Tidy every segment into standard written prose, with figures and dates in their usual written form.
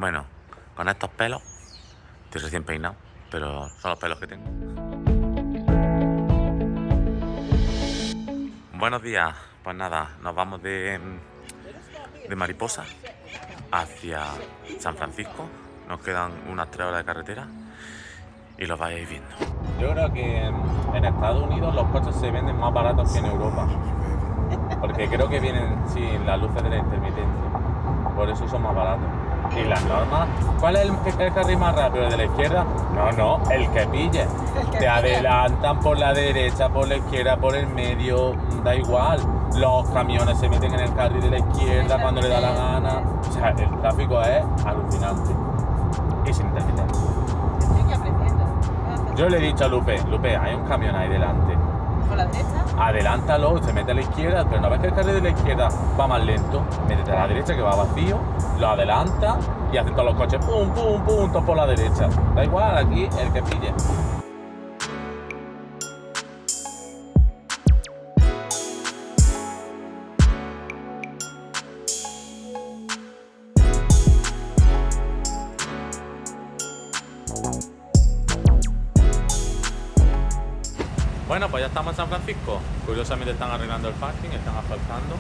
Bueno, con estos pelos, estoy recién peinado, pero son los pelos que tengo. Buenos días, pues nada, nos vamos de Mariposa hacia San Francisco. Nos quedan unas 3 horas de carretera y los vais viendo. Yo creo que en Estados Unidos los coches se venden más baratos que en Europa. Porque creo que vienen sin las luces de la intermitencia. Por eso son más baratos. ¿Y las normas? ¿Cuál es el carril más rápido? ¿El de la izquierda? No, el que pille. Te adelantan por la derecha, por la izquierda, por el medio, da igual. Los camiones se meten en el carril de la izquierda cuando le da la gana. O sea, el tráfico es alucinante. Y sin intermitencia. Estoy aprendiendo. Yo le he dicho a Lupe, hay un camión ahí delante. ¿Por la derecha? Adelántalo, se mete a la izquierda, pero no ves que el carril de la izquierda va más lento, métete a la derecha que va vacío, lo adelanta y hacen todos los coches pum, pum, pum, todos por la derecha. Da igual, aquí el que pille. Bueno, pues ya estamos en San Francisco. Curiosamente están arreglando el parking, están asfaltando.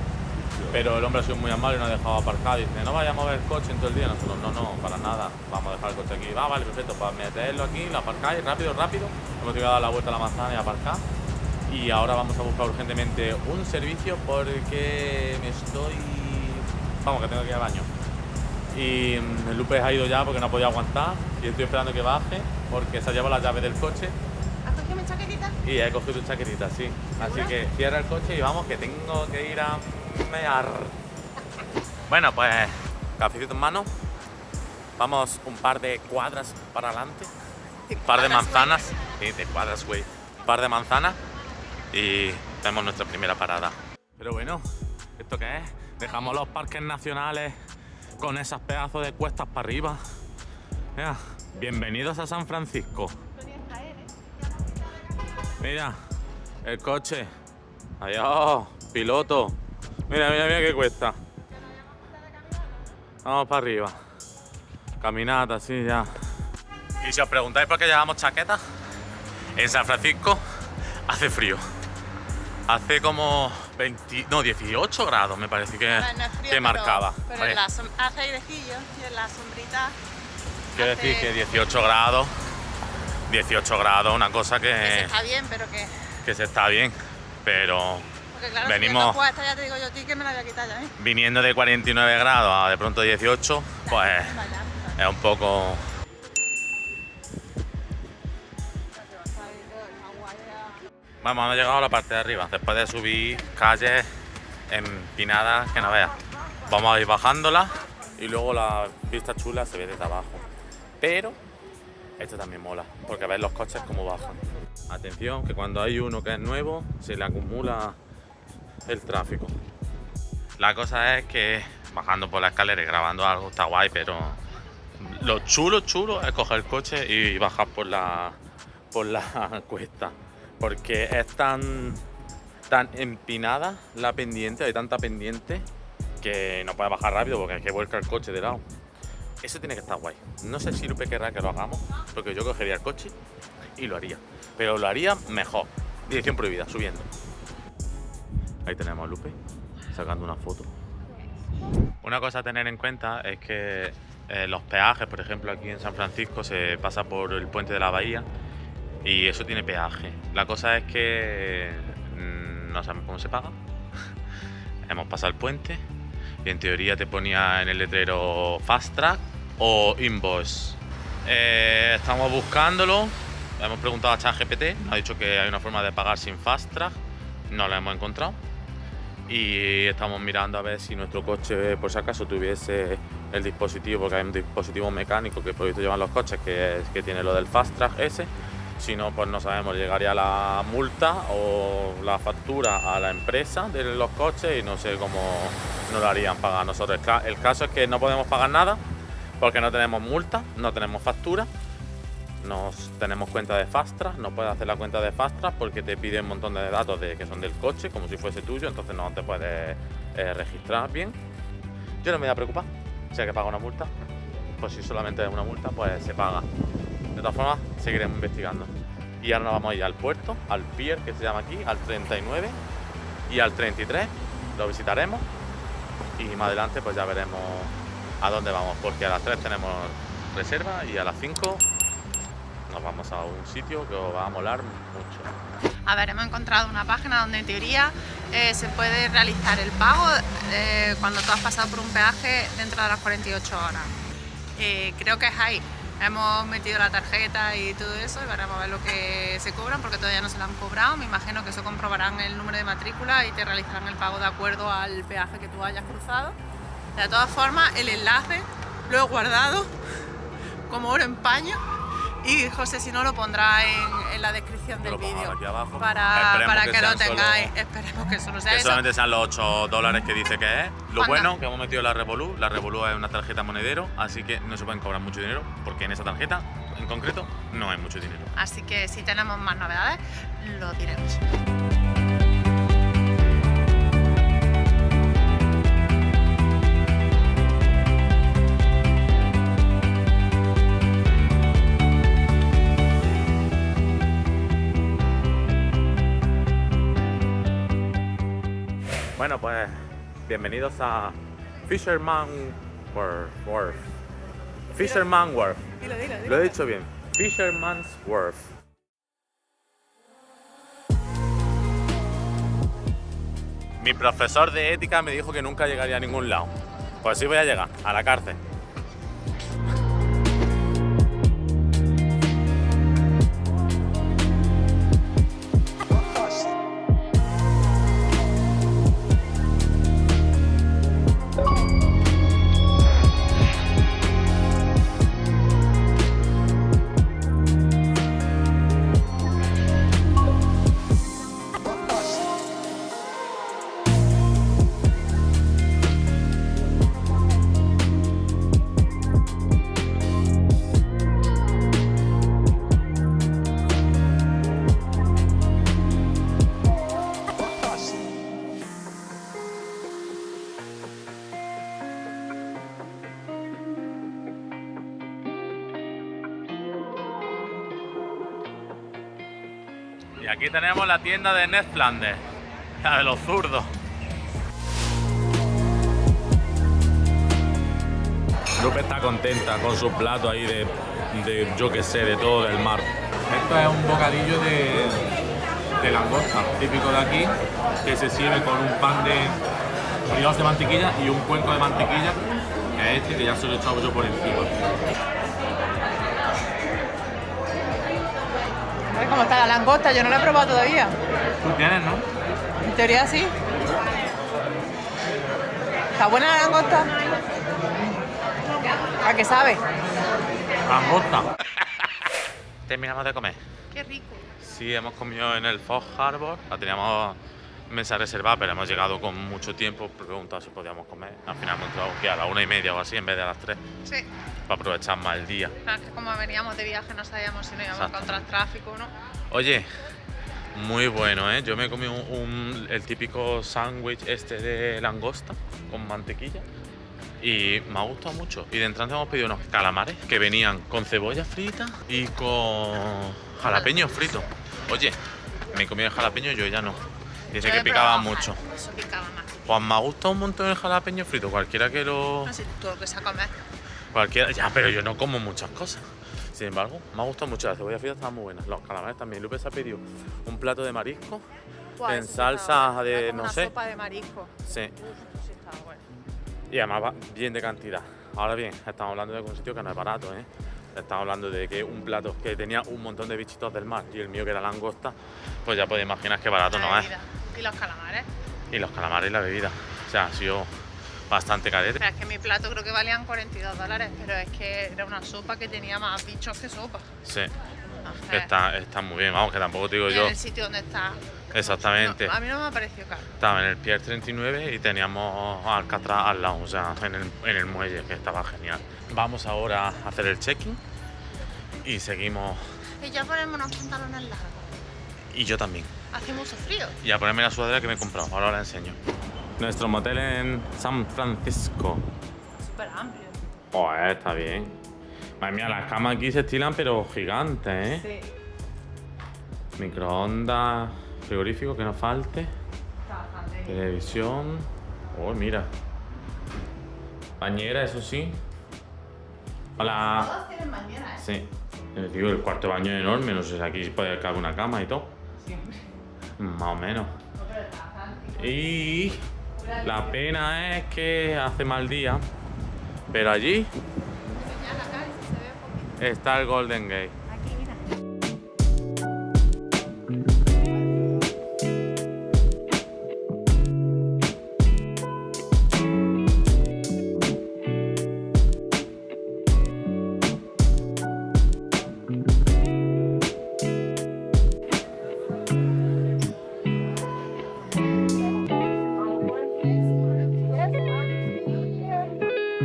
Pero el hombre ha sido muy amable y nos ha dejado aparcar. Dice, no vaya a mover el coche en todo el día. Nosotros, no, para nada. Vamos a dejar el coche aquí. Vale, perfecto, pues meterlo aquí, lo aparcáis rápido. Hemos tenido que dar la vuelta a la manzana y aparcar. Y ahora vamos a buscar urgentemente un servicio porque Vamos, que tengo que ir al baño. Y el Lupe ha ido ya porque no podía aguantar. Y estoy esperando que baje porque se ha llevado la llave del coche. ¿Has cogido mi chaquetita? Y he cogido tu chaquetita, sí. Así que cierra el coche y vamos, que tengo que ir a mear. Bueno, pues cafecito en mano. Vamos un par de cuadras para adelante. Un par de manzanas. Sí, de cuadras, güey. Un par de manzanas. Y tenemos nuestra primera parada. Pero bueno, ¿esto qué es? Dejamos los parques nacionales con esas pedazos de cuestas para arriba. Mira, bienvenidos a San Francisco. Mira, el coche. Adiós, piloto. Mira qué cuesta. Vamos para arriba. Caminata, así ya. Y si os preguntáis por qué llevamos chaquetas, en San Francisco hace frío. Hace como 18 grados me parece que, No es frío, que marcaba. Pero en hace airecillo y en la sombrita. Quiero decir que 18 grados, una cosa Que se está bien, pero que se está bien, pero porque claro, venimos si no puesta, ya te digo yo a ti que me la voy a quitar ya, ¿eh? viniendo de 49 grados a de pronto 18, pues es un poco... Vamos, hemos llegado a la parte de arriba, después de subir calles empinadas que no veas. Vamos a ir bajándolas y luego la vista chula se ve desde abajo. Pero esto también mola, porque ves los coches como bajan. Atención, que cuando hay uno que es nuevo, se le acumula el tráfico. La cosa es que bajando por la escalera y grabando algo está guay, pero lo chulo es coger el coche y bajar por la cuesta. Porque es tan empinada la pendiente, hay tanta pendiente que no puedes bajar rápido porque hay que vuelcar el coche de lado. Eso tiene que estar guay. No sé si Lupe querrá que lo hagamos, porque yo cogería el coche y lo haría. Pero lo haría mejor. Dirección prohibida, subiendo. Ahí tenemos a Lupe sacando una foto. Una cosa a tener en cuenta es que los peajes, por ejemplo, aquí en San Francisco se pasa por el puente de la bahía y eso tiene peaje. La cosa es que no sabemos cómo se paga. Hemos pasado el puente y en teoría te ponía en el letrero Fast Track o Invoice. Estamos buscándolo. Hemos preguntado a ChatGPT, nos ha dicho que hay una forma de pagar sin Fast Track. No la hemos encontrado. Y estamos mirando a ver si nuestro coche, por si acaso, tuviese el dispositivo, porque hay un dispositivo mecánico que por visto llevan los coches que tiene lo del Fast Track ese. Si no, pues no sabemos, llegaría la multa o la factura a la empresa de los coches y no sé cómo nos lo harían pagar nosotros. El caso es que no podemos pagar nada porque no tenemos multa, no tenemos factura, no tenemos cuenta de Fast Track, no puedes hacer la cuenta de Fast Track porque te pide un montón de datos que son del coche, como si fuese tuyo, entonces no te puedes registrar bien. Yo no me voy a preocupar, si hay que pagar una multa, pues si solamente es una multa, pues se paga. De todas formas, seguiremos investigando. Y ahora nos vamos a ir al puerto, al pier que se llama aquí, al 39 y al 33. Lo visitaremos y más adelante pues ya veremos a dónde vamos, porque a las 3 tenemos reserva y a las 5 nos vamos a un sitio que os va a molar mucho. A ver, hemos encontrado una página donde en teoría se puede realizar el pago cuando tú has pasado por un peaje dentro de las 48 horas. Creo que es ahí. Hemos metido la tarjeta y todo eso y veremos a ver lo que se cobran porque todavía no se la han cobrado. Me imagino que eso comprobarán el número de matrícula y te realizarán el pago de acuerdo al peaje que tú hayas cruzado. De todas formas, el enlace lo he guardado como oro en paño y José, si no, lo pondrá en la descripción del vídeo para que lo tengáis. Esperemos que eso no sea que eso. solamente sean los $8 que dice que es. Lo bueno que hemos metido la Revolut. La Revolut es una tarjeta monedero, así que no se pueden cobrar mucho dinero porque en esa tarjeta en concreto no hay mucho dinero. Así que si tenemos más novedades, lo diremos. Bueno, pues bienvenidos a Fisherman Wharf. Fisherman Wharf. Dilo. Lo he dicho bien. Fisherman's Wharf. Mi profesor de ética me dijo que nunca llegaría a ningún lado. Pues sí voy a llegar, a la cárcel. Y aquí tenemos la tienda de Ned Flanders, la de los zurdos. Lupe está contenta con su plato ahí de yo que sé, de todo del mar. Esto es un bocadillo de langosta, típico de aquí, que se sirve con un pan de brioche de mantequilla y un cuenco de mantequilla, que es este, que ya se lo he echado yo por encima. A ver cómo está la langosta, yo no la he probado todavía. Tú tienes, ¿no? En teoría sí. ¿Está buena la langosta? ¿A qué sabe? Langosta. Terminamos de comer. Qué rico. Sí, hemos comido en el Fog Harbor. La teníamos mesa reservada, pero hemos llegado con mucho tiempo. Preguntado si podíamos comer. Al final hemos entrado a la 1:30 o así en vez de a las 3. Sí. Para aprovechar más el día. Claro, es que como veníamos de viaje no sabíamos si no íbamos a encontrar tráfico o no. Oye, muy bueno, ¿eh? Yo me he comido el típico sándwich este de langosta con mantequilla y me ha gustado mucho. Y de entrante hemos pedido unos calamares que venían con cebolla frita y con jalapeños fritos. Oye, me he comido el jalapeño, yo ya no. Dice que picaba mucho. Eso picaba más. Pues me ha gustado un montón el jalapeño frito, cualquiera que lo... No sé, tú lo que se a comer. Cualquiera, ya, pero yo no como muchas cosas. Sin embargo, me ha gustado mucho. La cebolla frita estaba muy buena. Los calamares también. Lupe se ha pedido un plato de marisco Buah, en eso salsa estaba- de, como no una sé. sopa de marisco. Sí. Sí, estaba bueno. Y además va bien de cantidad. Ahora bien, estamos hablando de un sitio que no es barato, ¿eh? Estamos hablando de que un plato que tenía un montón de bichitos del mar y el mío que era langosta, pues ya podéis imaginar que barato La no es. bebida. Y los calamares. Y los calamares y la bebida. O sea, ha sido bastante carete. Pero es que mi plato creo que valían $42, pero es que era una sopa que tenía más bichos que sopa. Sí, O sea, está muy bien. Vamos, que tampoco te digo y yo. en el sitio donde está. Exactamente. No, a mí no me ha parecido caro. Estaba en el Pier 39 y teníamos Alcatraz al lado, o sea, en el muelle, que estaba genial. Vamos ahora a hacer el check-in y seguimos. Y ya ponemos unos pantalones largos. Y yo también. Hace mucho frío. Y a ponerme la sudadera que me he comprado, ahora la enseño. Nuestro motel en San Francisco. Súper amplio. Joder, está bien. Madre mía, las camas aquí se estilan, pero gigantes, ¿eh? Sí. Microondas, frigorífico, que no falte. Está bastante bien. Televisión. Oh, mira. Bañera, eso sí. Hola. Todos tienen bañera, ¿eh? Sí. Digo, el cuarto de baño es enorme, no sé si aquí puede caber una cama y todo. Siempre. Más o menos. No, pero está bastante. Y la pena es que hace mal día, pero allí Señala acá y si se ve un poquito. está el Golden Gate. Aquí, mira.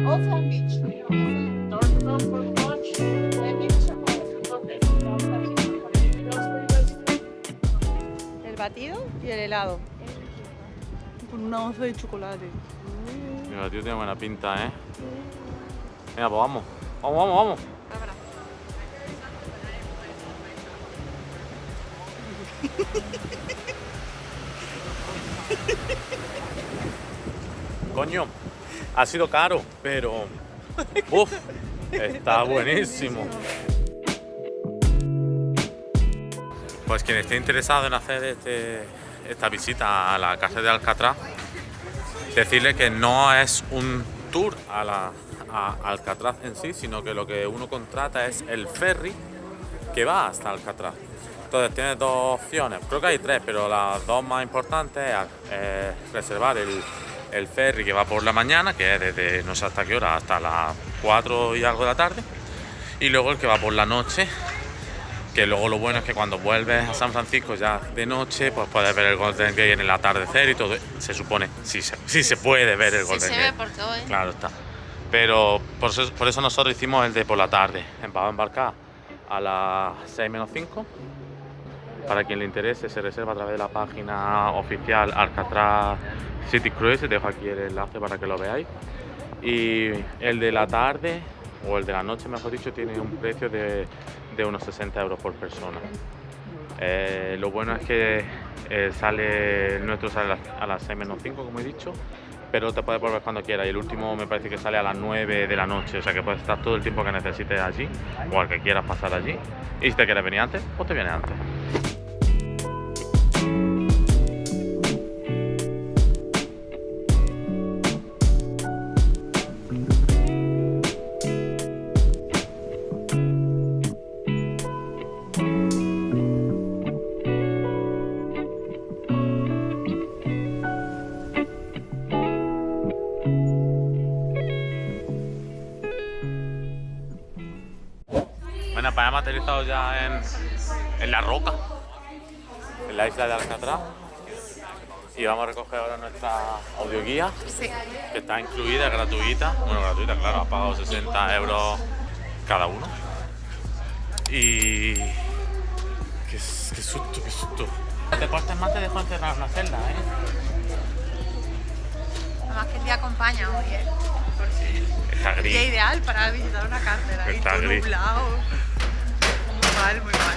Old Palm Beach. Dark for lunch, beach, El batido y el helado. Con una onza de chocolate. Mira, el tío tiene buena pinta, ¿eh? Venga, pues vamos. Vamos. Coño, ha sido caro, pero uf, está buenísimo. Pues quien esté interesado en hacer esta visita a la casa de Alcatraz, decirle que no es un tour a Alcatraz en sí, sino que lo que uno contrata es el ferry que va hasta Alcatraz. Entonces tienes dos opciones, creo que hay tres, pero las dos más importantes es reservar el ferry que va por la mañana, que es desde no sé hasta qué hora, hasta las 4 y algo de la tarde, y luego el que va por la noche, que luego lo bueno es que cuando vuelves a San Francisco ya de noche, pues puedes ver el Golden Gate en el atardecer y todo. Se supone, sí se puede ver el Golden Sí se Gate. ve por todo, ¿eh? Claro está. Pero por eso nosotros hicimos el de por la tarde. Vamos a embarcar a las 6 menos 5. Para quien le interese, se reserva a través de la página oficial Alcatraz City Cruise. Te dejo aquí el enlace para que lo veáis. Y el de la tarde, o el de la noche mejor dicho, tiene un precio de unos 60 euros por persona. Lo bueno es que el nuestro sale a las 6 menos 5, como he dicho, pero te puedes volver cuando quieras. Y el último me parece que sale a las 9 de la noche, o sea que puedes estar todo el tiempo que necesites allí, o al que quieras pasar allí. Y si te quieres venir antes, pues te vienes antes. Bueno, pues hemos aterrizado ya en La Roca, en la isla de Alcatraz, y vamos a recoger ahora nuestra audioguía, Sí. que está incluida, gratuita. Bueno, gratuita, claro, ha pagado 60 euros cada uno. Y qué susto, qué susto. Si te portes mal te dejo encerrar en una celda, ¿eh? Además que el día acompaña hoy, ¿eh? Está Día gris. ideal para visitar una cárcel. Ahí Está todo gris. nublado. Muy mal, muy mal.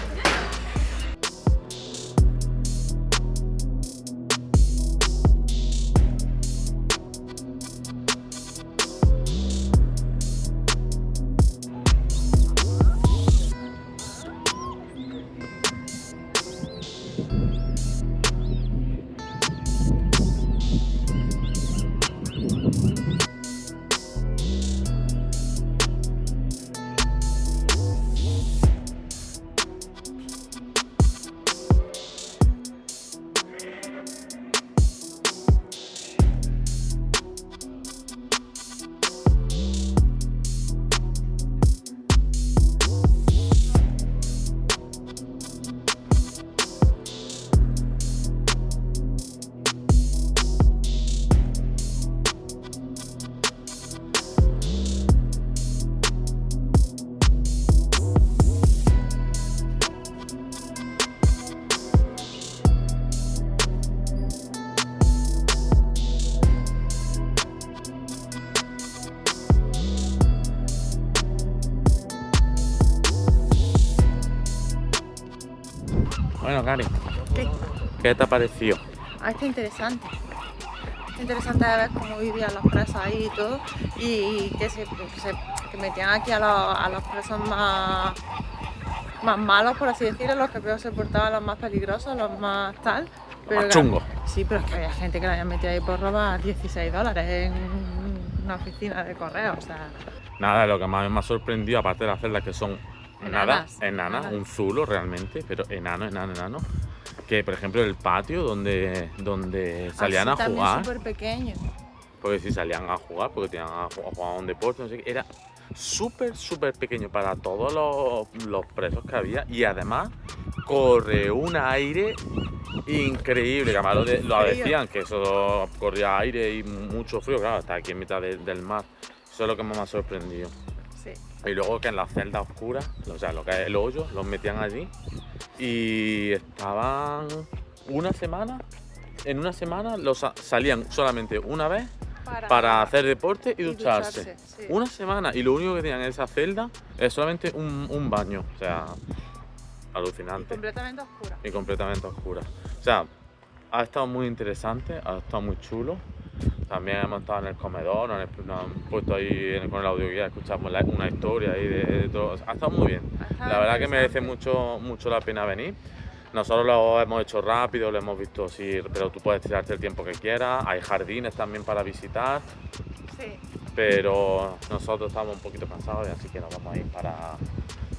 Bueno, Cari, Sí. ¿qué te ha parecido? Ah, está interesante. Está interesante de ver cómo vivían los presos ahí y todo. Y que que metían aquí a los presos más malos, por así decirlo, los que peor se portaban, los más peligrosos, los más tal. Más chungos. Sí, pero es que había gente que la habían metido ahí por robar $16 en una oficina de correo, o sea... Nada, lo que más me ha sorprendido, aparte de las celdas que son Enanas, enanas, enanas. un zulo realmente, pero enano. Que por ejemplo el patio donde salían Así a jugar, también súper pequeño. porque si salían a jugar, porque tenían a jugar un deporte, no sé qué, era súper pequeño para todos los presos que había y además corre un aire increíble, que además lo Frío. decían, que eso corría aire y mucho frío, claro, está aquí en mitad del mar. Eso es lo que más me ha sorprendido. Sí. Y luego que en las celdas oscuras, o sea, lo que es el hoyo, los metían allí y estaban una semana. En una semana salían solamente una vez para hacer deporte y ducharse. sí. Una semana. Y lo único que tenían en esa celda es solamente un baño. O sea, alucinante. Completamente oscura. Y completamente oscura. O sea, ha estado muy interesante, ha estado muy chulo. También hemos estado en el comedor, nos han puesto ahí con el audioguía, escuchamos una historia ahí de todo. Ha estado muy bien. La verdad que merece mucho la pena venir. Nosotros lo hemos hecho rápido, lo hemos visto así, pero tú puedes tirarte el tiempo que quieras. Hay jardines también para visitar, Sí. pero nosotros estamos un poquito cansados y así que nos vamos a ir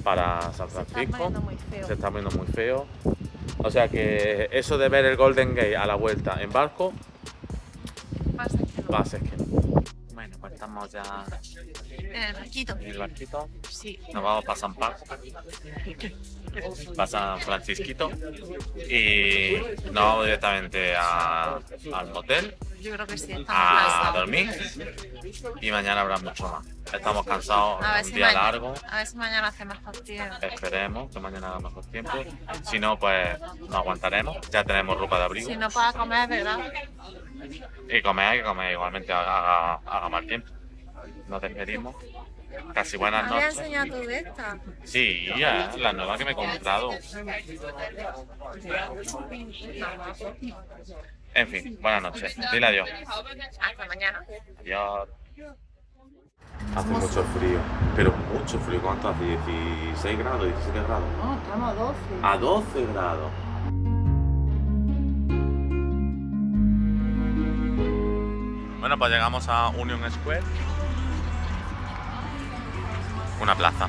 para San Se está Francisco. poniendo muy feo. Se está poniendo muy feo. O sea que eso de ver el Golden Gate a la vuelta en barco, Pasa que no. va a ser que no. Bueno, pues estamos ya En el barquito. en el barquito. Sí. Nos vamos para San Pablo, para San Francisquito y nos vamos directamente al motel Yo creo que sí, estamos a cansados. dormir y mañana habrá mucho más. Estamos cansados, A ver un si día mañana- largo. A ver si mañana hace mejor tiempo. Esperemos que mañana haga mejor tiempo. Si no, pues no aguantaremos. Ya tenemos ropa de abrigo. Si no para comer, ¿verdad? Y comer, hay que comer igualmente haga mal tiempo. Nos despedimos. Casi buenas Me voy a noches. enseñar tú de esta. Sí, ya, la nueva que me he comprado. En fin, buenas noches. Dile adiós. Hasta mañana. Adiós. Hace mucho frío, pero mucho frío. ¿Cuánto hace? ¿16 grados? ¿17 grados? No, estamos a 12. A 12 grados. Bueno, pues llegamos a Union Square. Una plaza.